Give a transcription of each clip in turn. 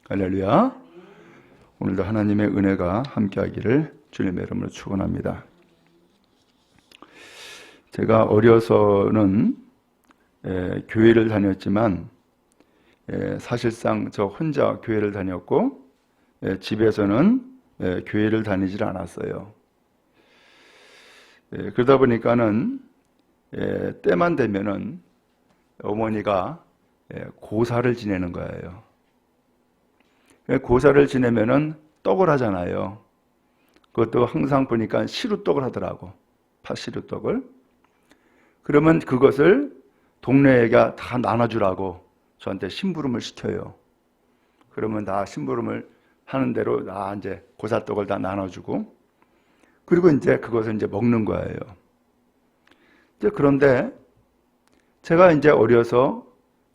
할렐루야. 오늘도 하나님의 은혜가 함께하기를 주님의 이름으로 축원합니다. 제가 어려서는 교회를 다녔지만 사실상 저 혼자 교회를 다녔고 집에서는 교회를 다니질 않았어요. 그러다 보니까는 때만 되면은 어머니가 고사를 지내는 거예요. 고사를 지내면은 떡을 하잖아요. 그것도 항상 보니까 시루떡을 하더라고. 팥시루떡을. 그러면 그것을 동네에게 다 나눠주라고 저한테 심부름을 시켜요. 그러면 다 심부름을 하는 대로 다 이제 고사떡을 다 나눠주고, 그리고 이제 그것을 이제 먹는 거예요. 그런데 제가 이제 어려서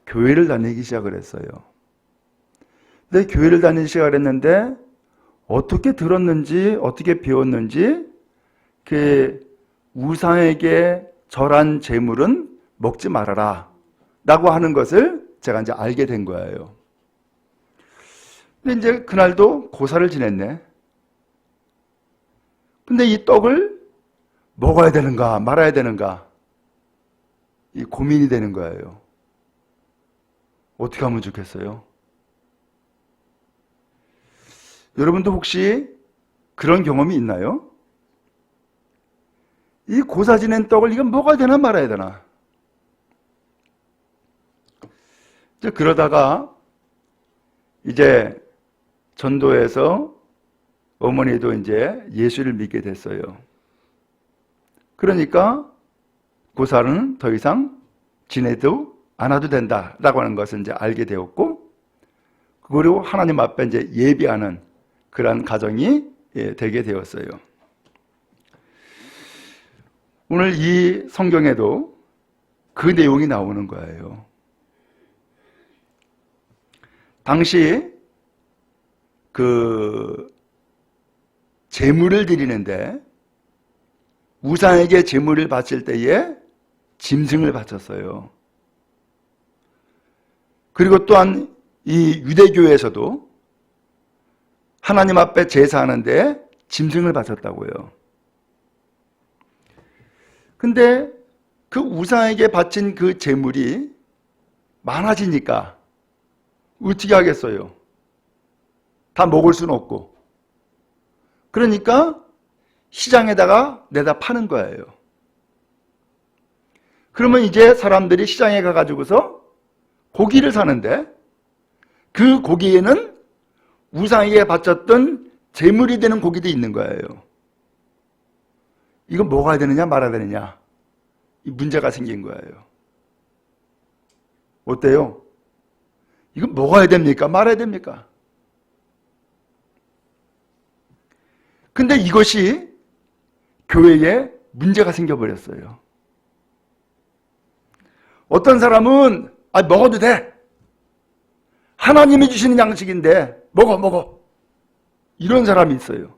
교회를 다니기 시작을 했어요. 근데 교회를 다니기 시작을 했는데 어떻게 들었는지 어떻게 배웠는지 그 우상에게 절한 재물은 먹지 말아라 라고 하는 것을 제가 이제 알게 된 거예요. 근데 이제 그날도 고사를 지냈네. 근데 이 떡을 먹어야 되는가 말아야 되는가 이 고민이 되는 거예요. 어떻게 하면 좋겠어요? 여러분도 혹시 그런 경험이 있나요? 이 고사 지낸 떡을 이거 먹어야 되나 말아야 되나? 그러다가 이제 전도에서 어머니도 이제 예수를 믿게 됐어요. 그러니까 고사는 더 이상 지내도 않아도 된다라고 하는 것을 이제 알게 되었고, 그리고 하나님 앞에 이제 예비하는 그런 가정이 되게 되었어요. 오늘 이 성경에도 그 내용이 나오는 거예요. 당시 그 제물을 드리는데 우상에게 제물을 바칠 때에 짐승을 바쳤어요. 그리고 또한 이 유대교에서도 하나님 앞에 제사하는데 짐승을 바쳤다고요. 근데 그 우상에게 바친 그 제물이 많아지니까 어떻게 하겠어요? 다 먹을 수는 없고. 그러니까 시장에다가 내다 파는 거예요. 그러면 이제 사람들이 시장에 가가지고서 고기를 사는데 그 고기에는 우상에게 바쳤던 제물이 되는 고기도 있는 거예요. 이거 먹어야 되느냐 말아야 되느냐 이 문제가 생긴 거예요. 어때요? 이거 먹어야 됩니까 말아야 됩니까? 근데 이것이 교회에 문제가 생겨버렸어요. 어떤 사람은 먹어도 돼. 하나님이 주시는 양식인데 먹어. 이런 사람이 있어요.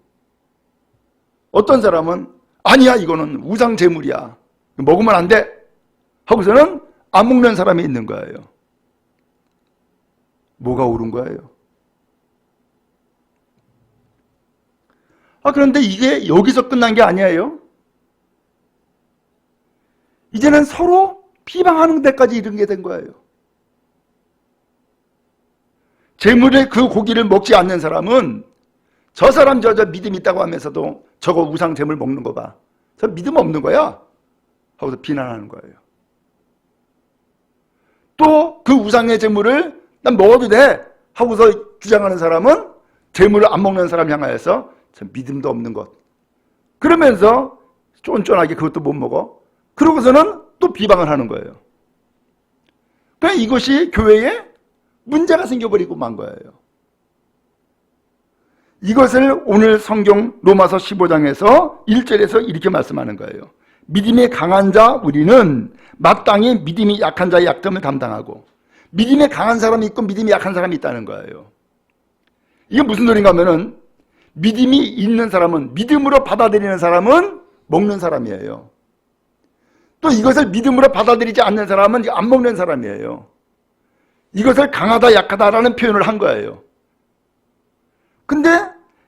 어떤 사람은 아니야 이거는 우상 제물이야. 먹으면 안 돼. 하고서는 안 먹는 사람이 있는 거예요. 뭐가 옳은 거예요? 그런데 이게 여기서 끝난 게 아니에요. 이제는 서로 비방하는 데까지 이르게 된 거예요. 제물의 그 고기를 먹지 않는 사람은 저 사람 저 믿음 있다고 하면서도 저거 우상 제물 먹는 거 봐. 저 믿음 없는 거야. 하고서 비난하는 거예요. 또 그 우상의 제물을 난 먹어도 돼. 하고서 주장하는 사람은 제물을 안 먹는 사람 향하여서 저 믿음도 없는 것. 그러면서 쫀쫀하게 그것도 못 먹어. 그러고서는 또 비방을 하는 거예요. 그러니까 이것이 교회에 문제가 생겨버리고 만 거예요. 이것을 오늘 성경 로마서 15장에서 1절에서 이렇게 말씀하는 거예요. 믿음이 강한 자 우리는 마땅히 믿음이 약한 자의 약점을 담당하고, 믿음이 강한 사람이 있고 믿음이 약한 사람이 있다는 거예요. 이게 무슨 소린가 하면은 믿음이 있는 사람은, 믿음으로 받아들이는 사람은 먹는 사람이에요. 또 이것을 믿음으로 받아들이지 않는 사람은 안 먹는 사람이에요. 이것을 강하다 약하다라는 표현을 한 거예요. 근데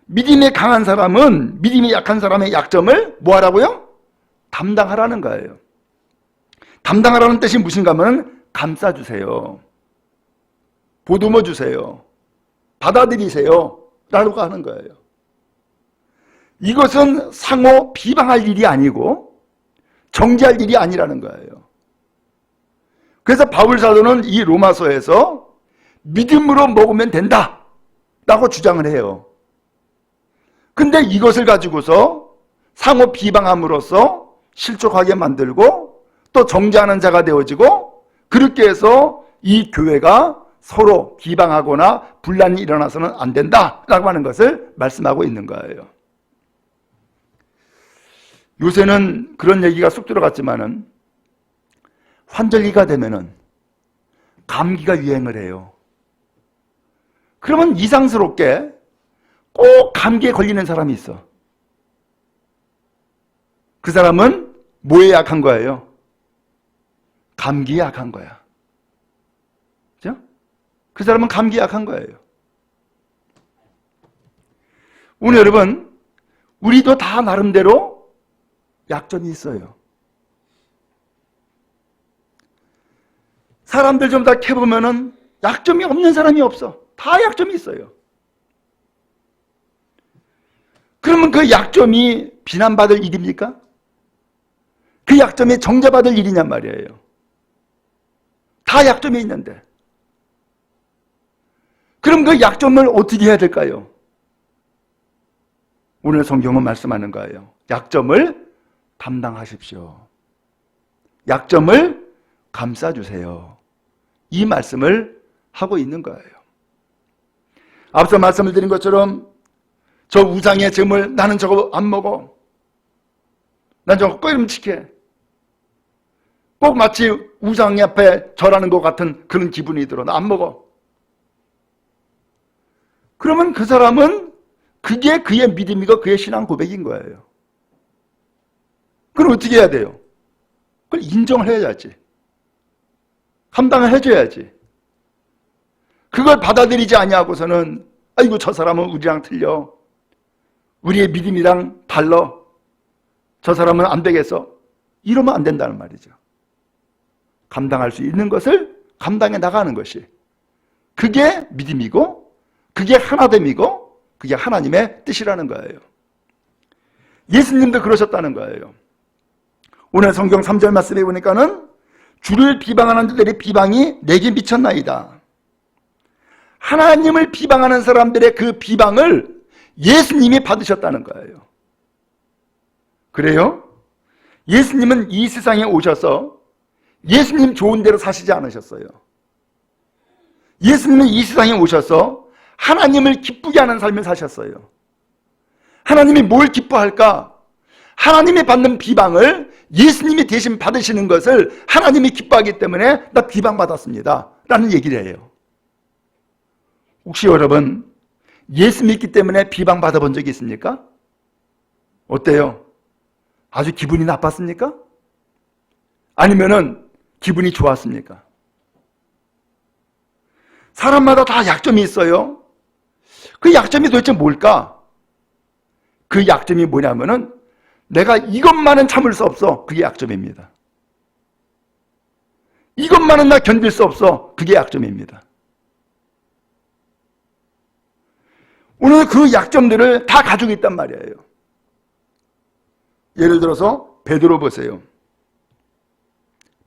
믿음이 강한 사람은 믿음이 약한 사람의 약점을 뭐 하라고요? 담당하라는 거예요. 담당하라는 뜻이 무엇인가 하면 감싸주세요, 보듬어 주세요, 받아들이세요 라고 하는 거예요. 이것은 상호 비방할 일이 아니고 정죄할 일이 아니라는 거예요. 그래서 바울 사도는 이 로마서에서 믿음으로 먹으면 된다 라고 주장을 해요. 근데 이것을 가지고서 상호 비방함으로써 실족하게 만들고 또 정죄하는 자가 되어지고, 그렇게 해서 이 교회가 서로 비방하거나 분란이 일어나서는 안 된다라고 하는 것을 말씀하고 있는 거예요. 요새는 그런 얘기가 쑥 들어갔지만은 환절기가 되면은 감기가 유행을 해요. 그러면 이상스럽게 꼭 감기에 걸리는 사람이 있어. 그 사람은 뭐에 약한 거예요? 감기에 약한 거야. 그죠? 그 사람은 감기에 약한 거예요. 오늘 여러분, 우리도 다 나름대로 약점이 있어요. 사람들 좀 다 캐보면은 약점이 없는 사람이 없어. 다 약점이 있어요. 그러면 그 약점이 비난받을 일입니까? 그 약점이 정죄받을 일이냔 말이에요. 다 약점이 있는데. 그럼 그 약점을 어떻게 해야 될까요? 오늘 성경은 말씀하는 거예요. 약점을 담당하십시오. 약점을 감싸주세요. 이 말씀을 하고 있는 거예요. 앞서 말씀을 드린 것처럼 저 우상의 점을 나는 저거 안 먹어. 난 저거 꺼림칙해. 꼭 마치 우상 앞에 절하는 것 같은 그런 기분이 들어. 나 안 먹어. 그러면 그 사람은 그게 그의 믿음이고 그의 신앙 고백인 거예요. 그럼 어떻게 해야 돼요? 그걸 인정을 해야지. 감당을 해줘야지. 그걸 받아들이지 아니하고서는 아이고 저 사람은 우리랑 틀려. 우리의 믿음이랑 달라. 저 사람은 안 되겠어. 이러면 안 된다는 말이죠. 감당할 수 있는 것을 감당해 나가는 것이, 그게 믿음이고 그게 하나됨이고 그게 하나님의 뜻이라는 거예요. 예수님도 그러셨다는 거예요. 오늘 성경 3절 말씀에 보니까는 주를 비방하는 자들의 비방이 내게 미쳤나이다. 하나님을 비방하는 사람들의 그 비방을 예수님이 받으셨다는 거예요. 그래요? 예수님은 이 세상에 오셔서 예수님 좋은 대로 사시지 않으셨어요. 예수님은 이 세상에 오셔서 하나님을 기쁘게 하는 삶을 사셨어요. 하나님이 뭘 기뻐할까? 하나님이 받는 비방을 예수님이 대신 받으시는 것을 하나님이 기뻐하기 때문에 나 비방받았습니다 라는 얘기를 해요. 혹시 여러분 예수 믿기 때문에 비방받아 본 적이 있습니까? 어때요? 아주 기분이 나빴습니까? 아니면은 기분이 좋았습니까? 사람마다 다 약점이 있어요. 그 약점이 도대체 뭘까? 그 약점이 뭐냐면은 내가 이것만은 참을 수 없어. 그게 약점입니다. 이것만은 나 견딜 수 없어. 그게 약점입니다. 오늘 그 약점들을 다 가지고 있단 말이에요. 예를 들어서 베드로 보세요.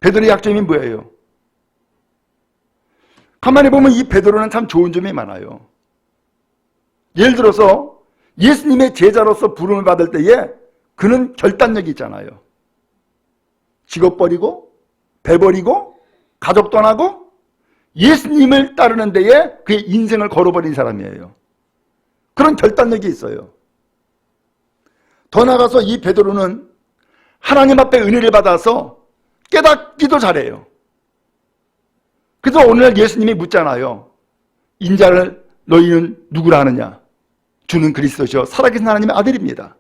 베드로의 약점이 뭐예요? 가만히 보면 이 베드로는 참 좋은 점이 많아요. 예를 들어서 예수님의 제자로서 부름을 받을 때에 그는 결단력이 있잖아요. 직업 버리고 배 버리고 가족 떠나고 예수님을 따르는 데에 그의 인생을 걸어버린 사람이에요. 그런 결단력이 있어요. 더 나아가서 이 베드로는 하나님 앞에 은혜를 받아서 깨닫기도 잘해요. 그래서 오늘 예수님이 묻잖아요. 인자를 너희는 누구라 하느냐? 주는 그리스도시요 살아계신 하나님의 아들입니다.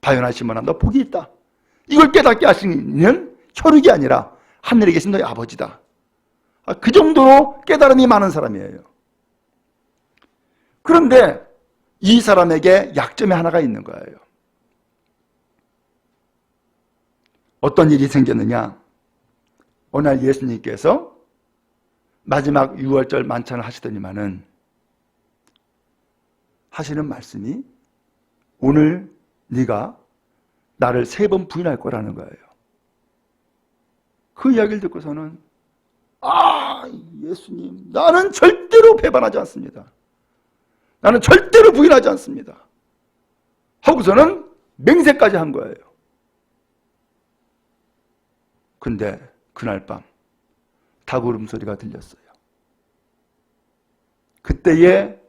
바요나 시몬아, 너 복이 있다. 이걸 깨닫게 하시는 혈육이 아니라 하늘에 계신 너희 아버지다. 그 정도로 깨달음이 많은 사람이에요. 그런데 이 사람에게 약점이 하나가 있는 거예요. 어떤 일이 생겼느냐? 어느 날 예수님께서 마지막 6월절 만찬을 하시더니만은 하시는 말씀이 오늘 네가 나를 3번 부인할 거라는 거예요. 그 이야기를 듣고서는 예수님, 나는 절대로 배반하지 않습니다. 나는 절대로 부인하지 않습니다. 하고서는 맹세까지 한 거예요. 근데 그날 밤 닭 울음소리가 들렸어요. 그때에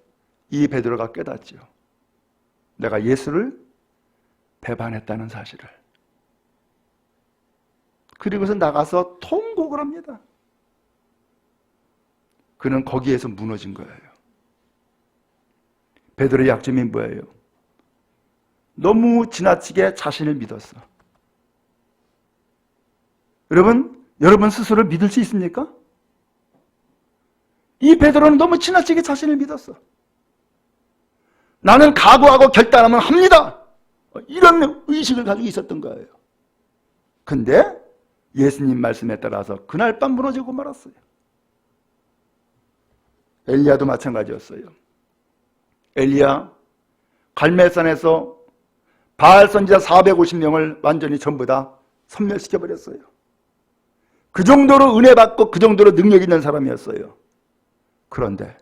이 베드로가 깨닫죠. 내가 예수를 배반했다는 사실을. 그리고서 나가서 통곡을 합니다. 그는 거기에서 무너진 거예요. 베드로의 약점이 뭐예요? 너무 지나치게 자신을 믿었어. 여러분 스스로를 믿을 수 있습니까? 이 베드로는 너무 지나치게 자신을 믿었어. 나는 각오하고 결단하면 합니다. 이런 의식을 가지고 있었던 거예요. 근데 예수님 말씀에 따라서 그날 밤 무너지고 말았어요. 엘리야도 마찬가지였어요. 엘리야 갈멜산에서 바알 선지자 450명을 완전히 전부 다 섬멸시켜버렸어요. 그 정도로 은혜 받고 그 정도로 능력 있는 사람이었어요. 그런데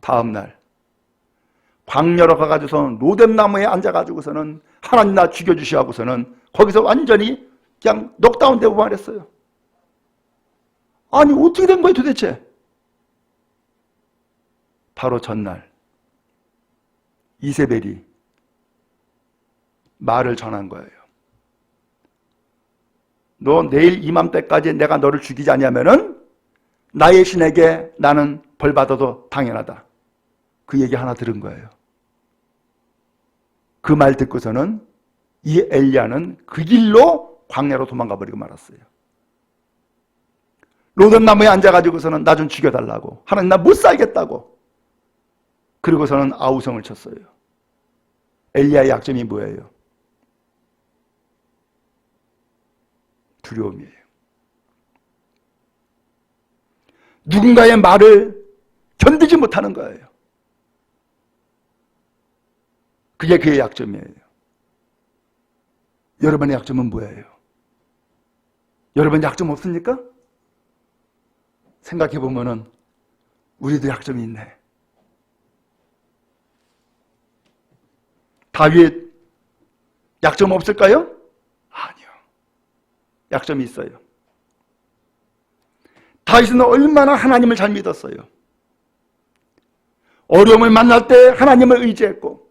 다음날 광야로 가가지고서는 로뎀나무에 앉아가지고서는 하나님 나 죽여주시오 하고서는 거기서 완전히 그냥 녹다운 되고 말했어요. 아니 어떻게 된 거예요 도대체? 바로 전날 이세벨이 말을 전한 거예요. 너 내일 이맘때까지 내가 너를 죽이지 않으면은 나의 신에게 나는 벌 받아도 당연하다. 그 얘기 하나 들은 거예요. 그 말 듣고서는 이 엘리야는 그 길로 광야로 도망가 버리고 말았어요. 로뎀나무에 앉아가지고서는 나 좀 죽여달라고. 하나님 나 못 살겠다고. 그리고서는 아우성을 쳤어요. 엘리야의 약점이 뭐예요? 두려움이에요. 누군가의 말을 견디지 못하는 거예요. 그게 그의 약점이에요. 여러분의 약점은 뭐예요? 여러분 약점 없습니까? 생각해 보면은 우리도 약점이 있네. 다윗 약점 없을까요? 아니요. 약점이 있어요. 다윗은 얼마나 하나님을 잘 믿었어요. 어려움을 만날 때 하나님을 의지했고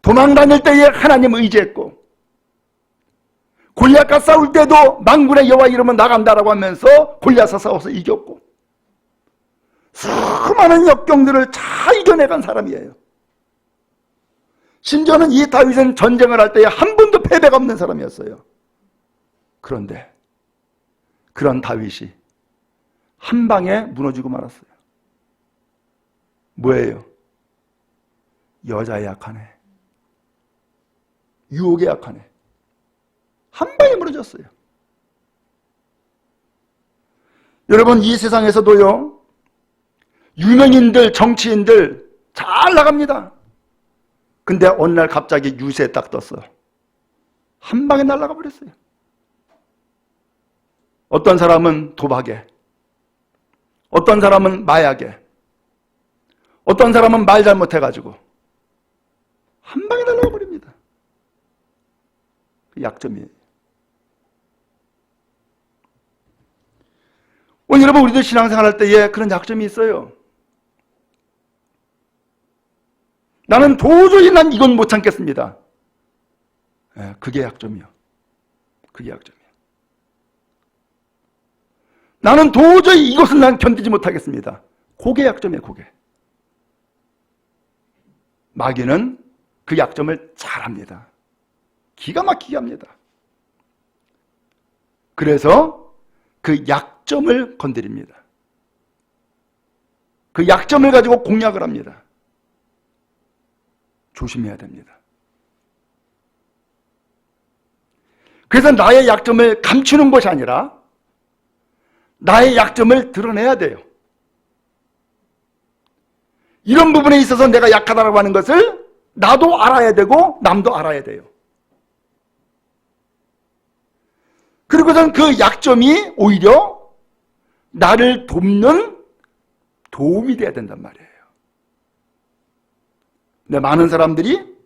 도망 다닐 때에 하나님을 의지했고 골리앗과 싸울 때도 만군의 여호와 이름은 나간다라고 하면서 골리앗과 싸워서 이겼고 수많은 역경들을 잘 이겨내간 사람이에요. 심지어는 이 다윗은 전쟁을 할 때에 한 번도 패배가 없는 사람이었어요. 그런데 그런 다윗이 한 방에 무너지고 말았어요. 뭐예요? 여자에 약하네. 유혹에 약하네. 한 방에 무너졌어요. 여러분 이 세상에서도요 유명인들 정치인들 잘 나갑니다. 근데 어느 날 갑자기 유세에 딱 떴어. 한 방에 날아가 버렸어요. 어떤 사람은 도박에, 어떤 사람은 마약에, 어떤 사람은 말 잘못해가지고 한 방에 날아가 버립니다. 그 약점이에요. 오늘 여러분 우리도 신앙생활 할 때에 그런 약점이 있어요. 나는 도저히 난 이건 못 참겠습니다. 그게 약점이요. 그게 약점이요. 나는 도저히 이것은 난 견디지 못하겠습니다. 그게 약점이에요. 그게. 마귀는 그 약점을 잘합니다. 기가 막히게 합니다. 그래서 그 약점을 건드립니다. 그 약점을 가지고 공략을 합니다. 조심해야 됩니다. 그래서 나의 약점을 감추는 것이 아니라 나의 약점을 드러내야 돼요. 이런 부분에 있어서 내가 약하다고 하는 것을 나도 알아야 되고 남도 알아야 돼요. 그리고선 그 약점이 오히려 나를 돕는 도움이 돼야 된단 말이에요. 근데 많은 사람들이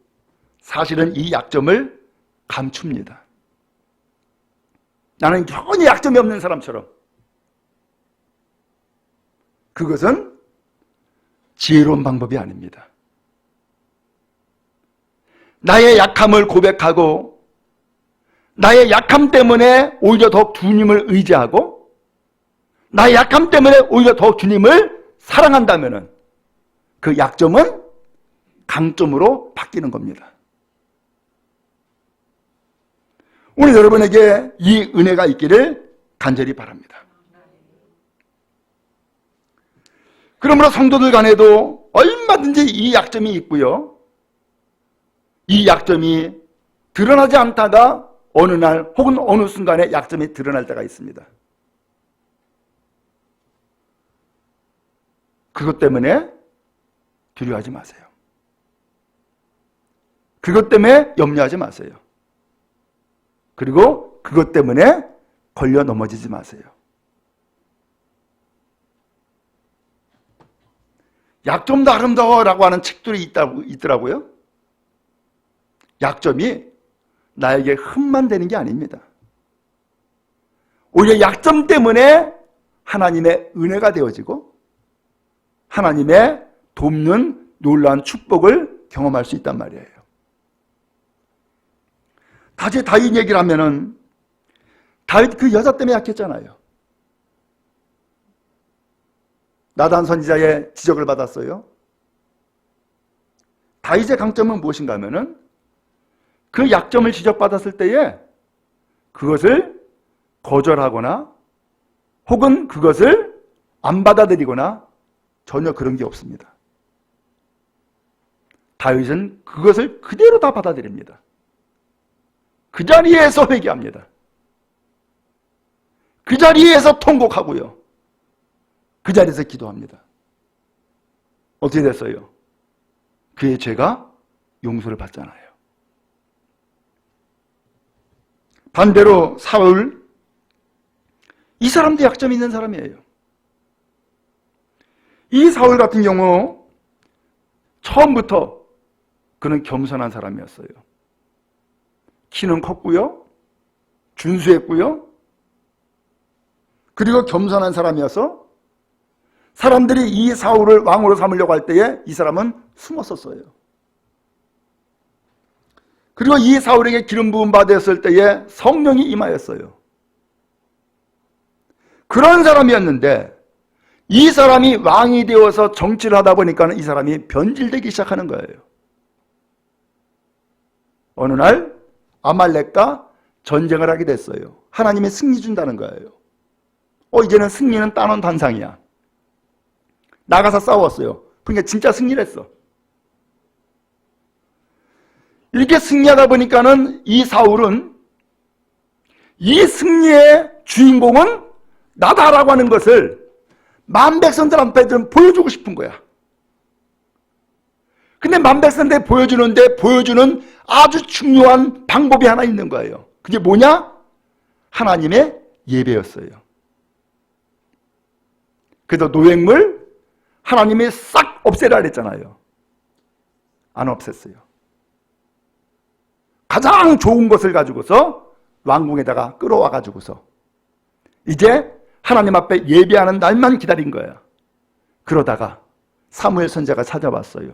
사실은 이 약점을 감춥니다. 나는 전혀 약점이 없는 사람처럼. 그것은 지혜로운 방법이 아닙니다. 나의 약함을 고백하고 나의 약함 때문에 오히려 더욱 주님을 의지하고 나의 약함 때문에 오히려 더욱 주님을 사랑한다면 그 약점은 강점으로 바뀌는 겁니다. 오늘 여러분에게 이 은혜가 있기를 간절히 바랍니다. 그러므로 성도들 간에도 얼마든지 이 약점이 있고요. 이 약점이 드러나지 않다가 어느 날 혹은 어느 순간에 약점이 드러날 때가 있습니다. 그것 때문에 두려워하지 마세요. 그것 때문에 염려하지 마세요. 그리고 그것 때문에 걸려 넘어지지 마세요. 약점도 아름다워라고 하는 책들이 있더라고요. 약점이 나에게 흠만 되는 게 아닙니다. 오히려 약점 때문에 하나님의 은혜가 되어지고 하나님의 돕는 놀라운 축복을 경험할 수 있단 말이에요. 다윗 얘기를 하면은 다윗 그 여자 때문에 약했잖아요. 나단 선지자의 지적을 받았어요. 다윗의 강점은 무엇인가 하면은 그 약점을 지적받았을 때에 그것을 거절하거나 혹은 그것을 안 받아들이거나 전혀 그런 게 없습니다. 다윗은 그것을 그대로 다 받아들입니다. 그 자리에서 회개합니다. 그 자리에서 통곡하고요. 그 자리에서 기도합니다. 어떻게 됐어요? 그의 죄가 용서를 받잖아요. 반대로 사울, 이 사람도 약점이 있는 사람이에요. 이 사울 같은 경우 처음부터 그는 겸손한 사람이었어요. 키는 컸고요. 준수했고요. 그리고 겸손한 사람이어서 사람들이 이 사울을 왕으로 삼으려고 할 때에 이 사람은 숨었었어요. 그리고 이 사울에게 기름 부음 받았을 때에 성령이 임하였어요. 그런 사람이었는데 이 사람이 왕이 되어서 정치를 하다 보니까 이 사람이 변질되기 시작하는 거예요. 어느 날 아말렉과 전쟁을 하게 됐어요. 하나님이 승리 준다는 거예요. 이제는 승리는 따놓은 단상이야. 나가서 싸웠어요. 그러니까 진짜 승리를 했어. 이렇게 승리하다 보니까는 이 사울은 이 승리의 주인공은 나다라고 하는 것을 만백성들 앞에 좀 보여주고 싶은 거야. 근데 만백성들에 보여주는 아주 중요한 방법이 하나 있는 거예요. 그게 뭐냐? 하나님의 예배였어요. 그래서 노획물 하나님이 싹 없애라 그랬잖아요. 안 없앴어요. 가장 좋은 것을 가지고서 왕궁에다가 끌어와 가지고서 이제 하나님 앞에 예배하는 날만 기다린 거예요. 그러다가 사무엘 선지자가 찾아왔어요.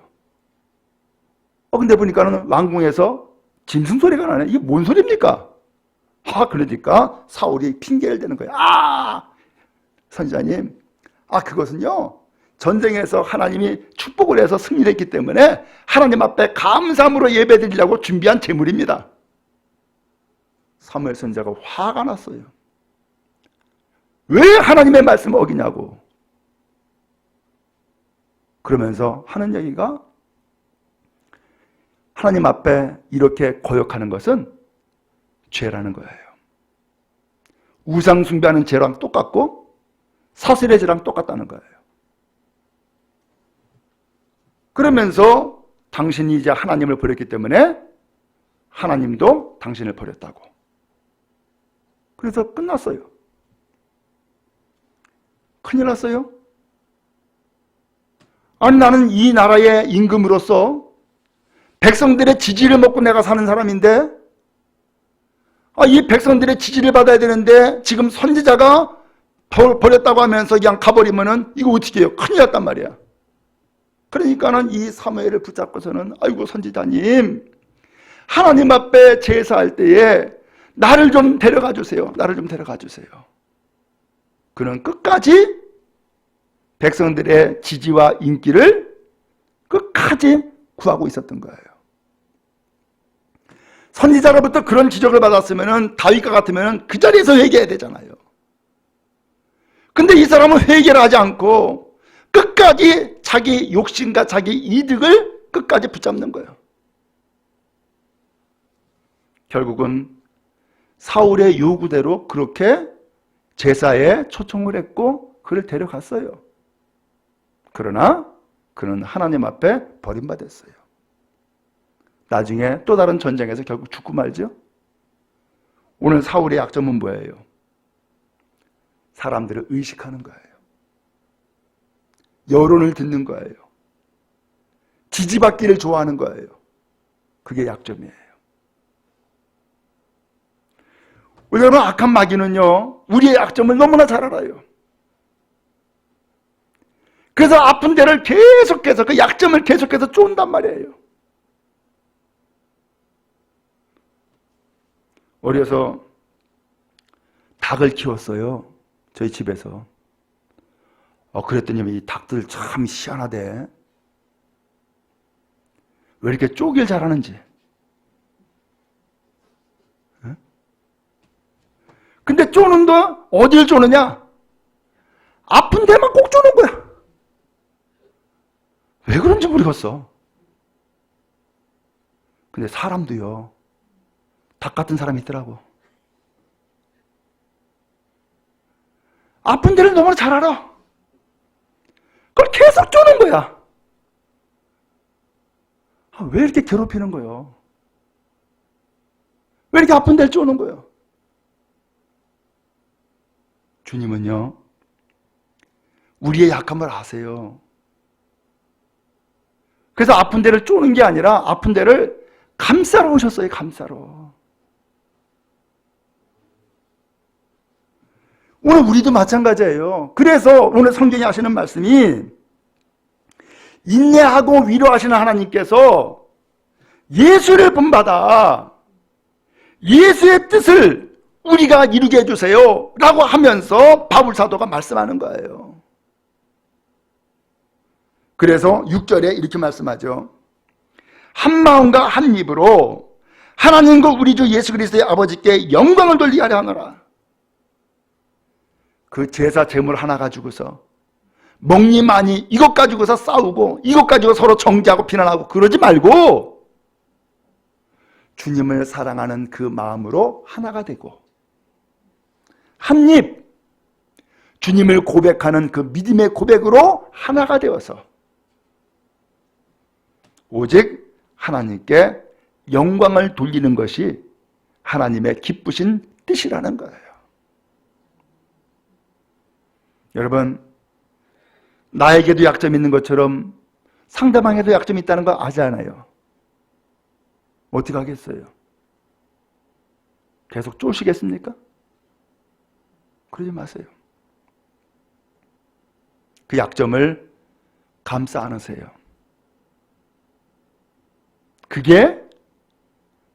근데 보니까는 왕궁에서 짐승 소리가 나네. 이게 뭔 소리입니까? 그러니까 사울이 핑계를 대는 거예요. 선지자님, 그것은요 전쟁에서 하나님이 축복을 해서 승리를 했기 때문에 하나님 앞에 감사함으로 예배드리려고 준비한 제물입니다. 사무엘 선지자가 화가 났어요. 왜 하나님의 말씀을 어기냐고. 그러면서 하는 얘기가 하나님 앞에 이렇게 거역하는 것은 죄라는 거예요. 우상 숭배하는 죄랑 똑같고 사슬의 죄랑 똑같다는 거예요. 그러면서 당신이 이제 하나님을 버렸기 때문에 하나님도 당신을 버렸다고. 그래서 끝났어요. 큰일 났어요. 아니, 나는 이 나라의 임금으로서 백성들의 지지를 먹고 내가 사는 사람인데, 이 백성들의 지지를 받아야 되는데 지금 선지자가 버렸다고 하면서 그냥 가버리면은 이거 어떻게 해요? 큰일 났단 말이야. 그러니까는 이 사무엘을 붙잡고서는 아이고 선지자님, 하나님 앞에 제사할 때에 나를 좀 데려가 주세요. 나를 좀 데려가 주세요. 그는 끝까지 백성들의 지지와 인기를 끝까지 구하고 있었던 거예요. 선지자로부터 그런 지적을 받았으면 다윗과 같으면 그 자리에서 회개해야 되잖아요. 근데 이 사람은 회개를 하지 않고 끝까지 자기 욕심과 자기 이득을 끝까지 붙잡는 거예요. 결국은 사울의 요구대로 그렇게 제사에 초청을 했고 그를 데려갔어요. 그러나 그는 하나님 앞에 버림받았어요. 나중에 또 다른 전쟁에서 결국 죽고 말죠. 오늘 사울의 약점은 뭐예요? 사람들을 의식하는 거예요. 여론을 듣는 거예요. 지지받기를 좋아하는 거예요. 그게 약점이에요. 여러분, 악한 마귀는요, 우리의 약점을 너무나 잘 알아요. 그래서 아픈 데를 계속해서 그 약점을 계속해서 쫓는단 말이에요. 어려서 닭을 키웠어요. 저희 집에서. 그랬더니 이 닭들 참 희한하대. 왜 이렇게 쪼길 잘하는지. 근데 쪼는데 어딜 쪼느냐? 아픈 데만 꼭 쪼는 거야. 왜 그런지 모르겠어. 근데 사람도요, 닭 같은 사람이 있더라고. 아픈 데를 너무나 잘 알아. 그걸 계속 쪼는 거야. 왜 이렇게 괴롭히는 거예요? 왜 이렇게 아픈 데를 쪼는 거예요? 주님은요, 우리의 약함을 아세요. 그래서 아픈 데를 쪼는 게 아니라 아픈 데를 감싸러 오셨어요. 감싸러. 오늘 우리도 마찬가지예요. 그래서 오늘 성경이 하시는 말씀이 인내하고 위로하시는 하나님께서 예수를 본받아 예수의 뜻을 우리가 이루게 해주세요 라고 하면서 바울 사도가 말씀하는 거예요. 그래서 6절에 이렇게 말씀하죠. 한 마음과 한 입으로 하나님과 우리 주 예수 그리스도의 아버지께 영광을 돌리게 하려 하노라. 그 제사 제물 하나 가지고서 먹니 마니 이것 가지고서 싸우고 이것 가지고 서로 정죄하고 비난하고 그러지 말고 주님을 사랑하는 그 마음으로 하나가 되고 한 입 주님을 고백하는 그 믿음의 고백으로 하나가 되어서 오직 하나님께 영광을 돌리는 것이 하나님의 기쁘신 뜻이라는 거예요. 여러분, 나에게도 약점이 있는 것처럼 상대방에도 약점이 있다는 거 아잖아요. 어떻게 하겠어요? 계속 쪼시겠습니까? 그러지 마세요. 그 약점을 감싸 안으세요. 그게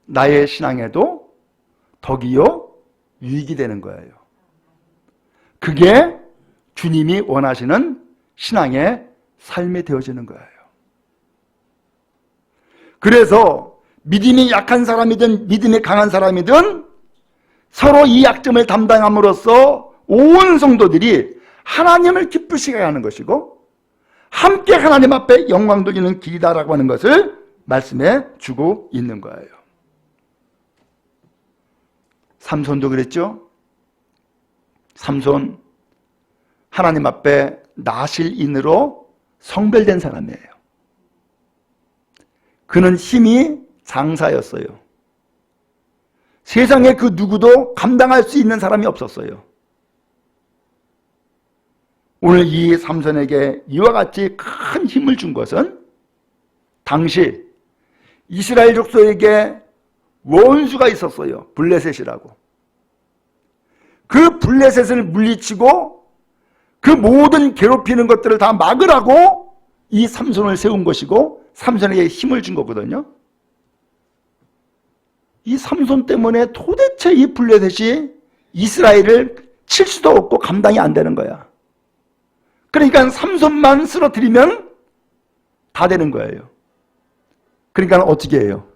나의 신앙에도 덕이요 유익이 되는 거예요. 그게 주님이 원하시는 신앙의 삶이 되어지는 거예요. 그래서 믿음이 약한 사람이든 믿음이 강한 사람이든 서로 이 약점을 담당함으로써 온 성도들이 하나님을 기쁘시게 하는 것이고 함께 하나님 앞에 영광 돌리는 길이다라고 하는 것을 말씀해 주고 있는 거예요. 삼손도 그랬죠? 삼손 하나님 앞에 나실인으로 성별된 사람이에요. 그는 힘이 장사였어요. 세상에 그 누구도 감당할 수 있는 사람이 없었어요. 오늘 이 삼손에게 이와 같이 큰 힘을 준 것은 당시 이스라엘 족속에게 원수가 있었어요. 블레셋이라고. 그 블레셋을 물리치고 그 모든 괴롭히는 것들을 다 막으라고 이 삼손을 세운 것이고 삼손에게 힘을 준 거거든요. 이 삼손 때문에 도대체 이 블레셋이 이스라엘을 칠 수도 없고 감당이 안 되는 거야. 그러니까 삼손만 쓰러뜨리면 다 되는 거예요. 그러니까 어떻게 해요?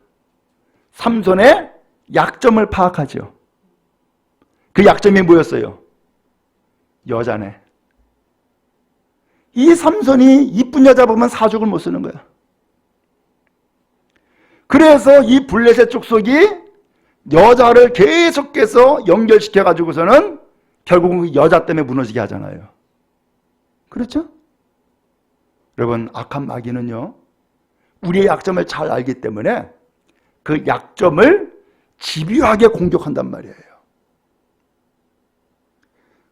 삼손의 약점을 파악하죠. 그 약점이 뭐였어요? 여자네. 이 삼손이 이쁜 여자 보면 사족을 못 쓰는 거야. 그래서 이 블레셋 족속이 여자를 계속해서 연결시켜 가지고서는 결국은 여자 때문에 무너지게 하잖아요. 그렇죠? 여러분, 악한 마귀는요, 우리의 약점을 잘 알기 때문에 그 약점을 집요하게 공격한단 말이에요.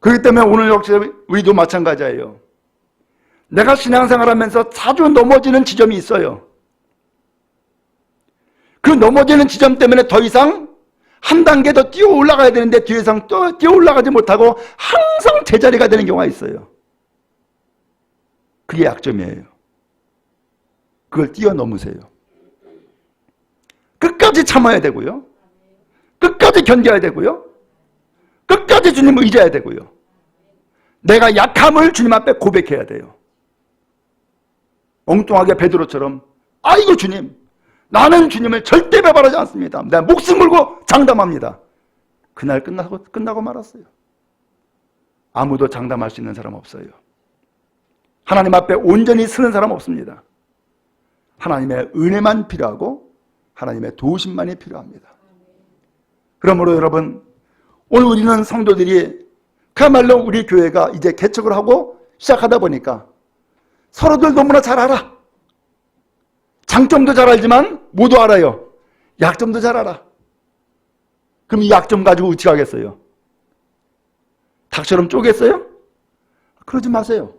그렇기 때문에 오늘 역시 우리도 마찬가지예요. 내가 신앙생활하면서 자주 넘어지는 지점이 있어요. 그 넘어지는 지점 때문에 더 이상 한 단계 더 뛰어 올라가야 되는데 더 이상 또 뛰어 올라가지 못하고 항상 제자리가 되는 경우가 있어요. 그게 약점이에요. 그걸 뛰어넘으세요. 끝까지 참아야 되고요. 끝까지 견뎌야 되고요. 끝까지 주님을 의지해야 되고요. 내가 약함을 주님 앞에 고백해야 돼요. 엉뚱하게 베드로처럼 아이고 주님, 나는 주님을 절대 배반하지 않습니다. 내가 목숨 걸고 장담합니다. 그날 끝나고 말았어요. 아무도 장담할 수 있는 사람 없어요. 하나님 앞에 온전히 서는 사람 없습니다. 하나님의 은혜만 필요하고 하나님의 도우심만이 필요합니다. 그러므로 여러분, 오늘 우리는 성도들이 그야말로 우리 교회가 이제 개척을 하고 시작하다 보니까 서로들 너무나 잘 알아. 장점도 잘 알지만 모두 알아요. 약점도 잘 알아. 그럼 이 약점 가지고 어떻게 하겠어요? 닭처럼 쪼겠어요? 그러지 마세요.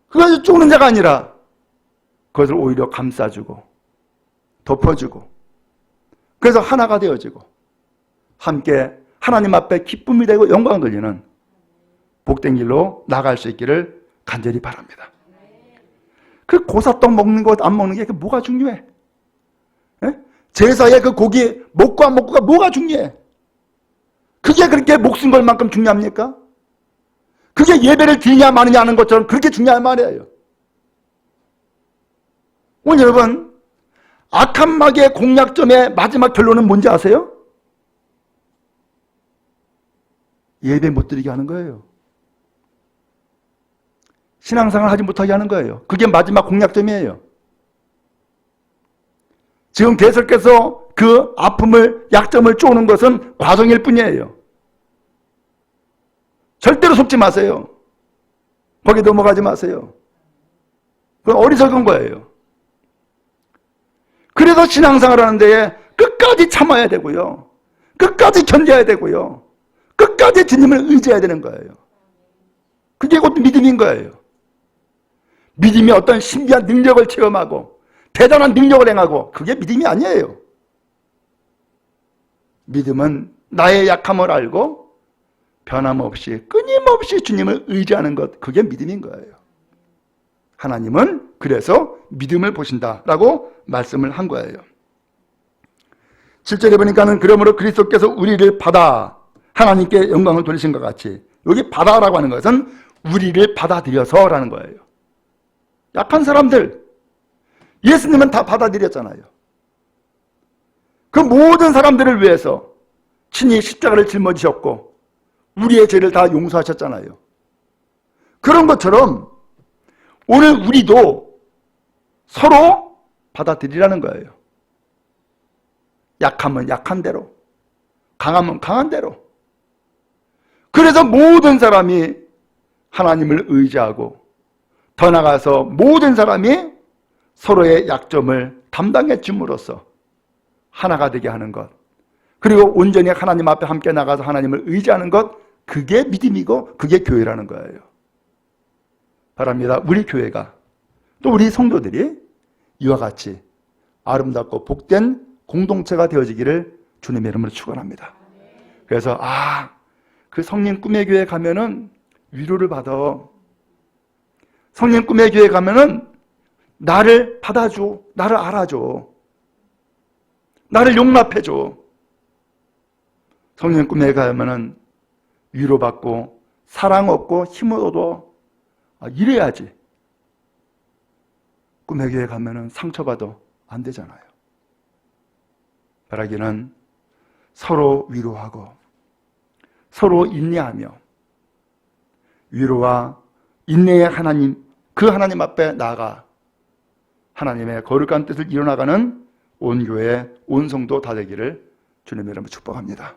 그거 쪼는 자가 아니라 그것을 오히려 감싸주고 덮어주고 그래서 하나가 되어지고 함께 하나님 앞에 기쁨이 되고 영광을 돌리는 복된 길로 나갈 수 있기를 간절히 바랍니다. 그 고사떡 먹는 것 안 먹는 게 뭐가 중요해? 에? 제사에 그 고기 먹고 안 먹고가 뭐가 중요해? 그게 그렇게 목숨 걸 만큼 중요합니까? 그게 예배를 드리냐 마느냐 하는 것처럼 그렇게 중요한 말이에요. 오늘 여러분, 악한 마귀의 공략점의 마지막 결론은 뭔지 아세요? 예배 못 드리게 하는 거예요. 신앙생활 하지 못하게 하는 거예요. 그게 마지막 공략점이에요. 지금 계속해서 그 아픔을, 약점을 쪼는 것은 과정일 뿐이에요. 절대로 속지 마세요. 거기 넘어가지 마세요. 그건 어리석은 거예요. 그래서 신앙생활 하는 데에 끝까지 참아야 되고요. 끝까지 견뎌야 되고요. 끝까지 주님을 의지해야 되는 거예요. 그게 곧 믿음인 거예요. 믿음이 어떤 신비한 능력을 체험하고 대단한 능력을 행하고 그게 믿음이 아니에요. 믿음은 나의 약함을 알고 변함없이 끊임없이 주님을 의지하는 것, 그게 믿음인 거예요. 하나님은 그래서 믿음을 보신다라고 말씀을 한 거예요. 7절에 보니까는 그러므로 그리스도께서 우리를 받아 하나님께 영광을 돌리신 것 같이, 여기 받아라고 하는 것은 우리를 받아들여서라는 거예요. 약한 사람들, 예수님은 다 받아들였잖아요. 그 모든 사람들을 위해서 친히 십자가를 짊어지셨고 우리의 죄를 다 용서하셨잖아요. 그런 것처럼 오늘 우리도 서로 받아들이라는 거예요. 약하면 약한 대로, 강하면 강한 대로. 그래서 모든 사람이 하나님을 의지하고 더 나아가서 모든 사람이 서로의 약점을 담당해 줌으로써 하나가 되게 하는 것, 그리고 온전히 하나님 앞에 함께 나가서 하나님을 의지하는 것, 그게 믿음이고 그게 교회라는 거예요. 바랍니다. 우리 교회가, 또 우리 성도들이 이와 같이 아름답고 복된 공동체가 되어지기를 주님의 이름으로 축원합니다. 그래서 그 성령 꿈의 교회 가면은 위로를 받아. 성령 꿈의 교회 가면은 나를 받아줘, 나를 알아줘, 나를 용납해줘. 성령 꿈에 가면은 위로받고 사랑 얻고 힘을 얻어. 이래야지. 꿈의 교회 가면은 상처받아 안 되잖아요. 바라기는 서로 위로하고 서로 인내하며 위로와 인내의 하나님, 그 하나님 앞에 나아가 하나님의 거룩한 뜻을 이뤄나가는 온 교회, 온 성도 다 되기를 주님의 이름으로 축복합니다.